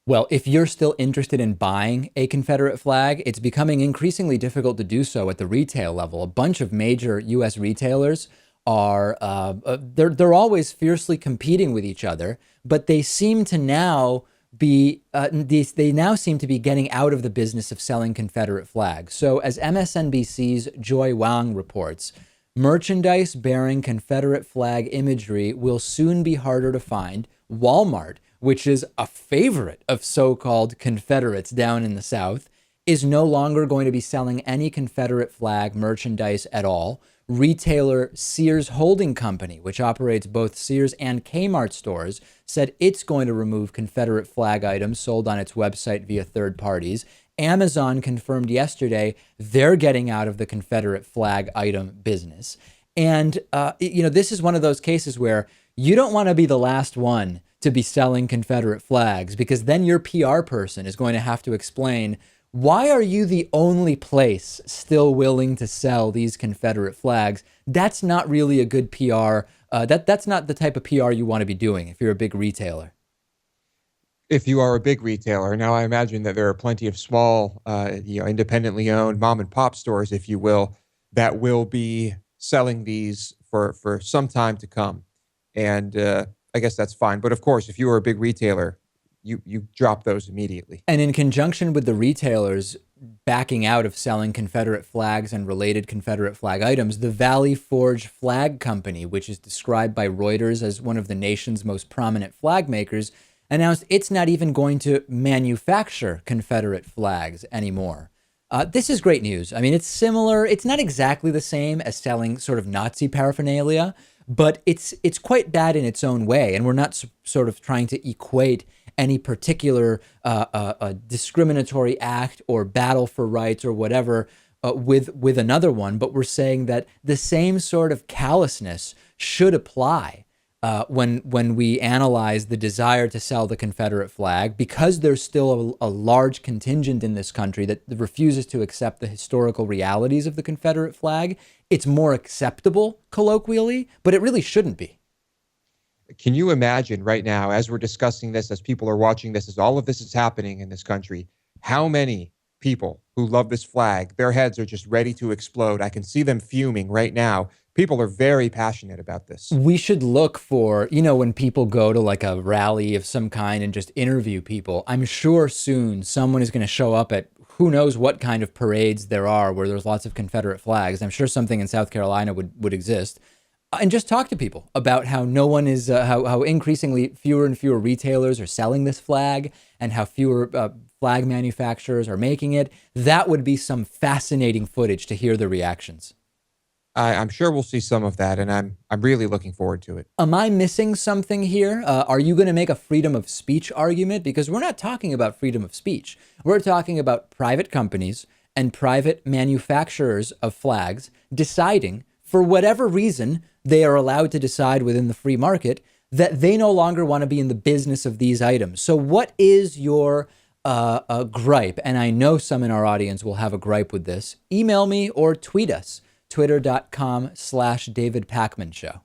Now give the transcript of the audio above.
Well, if you're still interested in buying a Confederate flag, it's becoming increasingly difficult to do so at the retail level. A bunch of major U.S. retailers are they're always fiercely competing with each other, but they seem to now be they now seem to be getting out of the business of selling Confederate flags. So, as MSNBC's Joy Wang reports, merchandise bearing Confederate flag imagery will soon be harder to find. Walmart, which is a favorite of so-called Confederates down in the South, is no longer going to be selling any Confederate flag merchandise at all. Retailer Sears Holding Company, which operates both Sears and Kmart stores, said it's going to remove Confederate flag items sold on its website via third parties. Amazon confirmed yesterday they're getting out of the Confederate flag item business. And, this is one of those cases where you don't want to be the last one to be selling Confederate flags, because then your PR person is going to have to explain, why are you the only place still willing to sell these Confederate flags? That's not really a good PR. That's not the type of PR you want to be doing if you're a big retailer. If you are a big retailer. Now, I imagine that there are plenty of small, independently owned mom and pop stores, if you will, that will be selling these for some time to come. And I guess that's fine. But of course, if you are a big retailer, you drop those immediately. And in conjunction with the retailers backing out of selling Confederate flags and related Confederate flag items, the Valley Forge Flag Company, which is described by Reuters as one of the nation's most prominent flag makers, announced it's not even going to manufacture Confederate flags anymore. This is great news. I mean, it's similar. It's not exactly the same as selling sort of Nazi paraphernalia, but it's quite bad in its own way. And we're not sort of trying to equate any particular discriminatory act or battle for rights or whatever with another one, but we're saying that the same sort of callousness should apply when we analyze the desire to sell the Confederate flag, because there's still a large contingent in this country that refuses to accept the historical realities of the Confederate flag. It's more acceptable colloquially, but it really shouldn't be. Can you imagine right now, as we're discussing this, as people are watching this, as all of this is happening in this country, how many people who love this flag, their heads are just ready to explode? I can see them fuming right now. People are very passionate about this. We should look for, when people go to like a rally of some kind and just interview people, I'm sure soon someone is going to show up at who knows what kind of parades there are where there's lots of Confederate flags. I'm sure something in South Carolina would exist. And just talk to people about how no one is, how increasingly fewer and fewer retailers are selling this flag, and how fewer flag manufacturers are making it. That would be some fascinating footage to hear the reactions. I'm sure we'll see some of that, and I'm really looking forward to it. Am I missing something here? Are you going to make a freedom of speech argument? Because we're not talking about freedom of speech. We're talking about private companies and private manufacturers of flags deciding, for whatever reason they are allowed to decide within the free market, that they no longer want to be in the business of these items. So what is your gripe? And I know some in our audience will have a gripe with this. Email me or tweet us, twitter.com/David Pakman Show.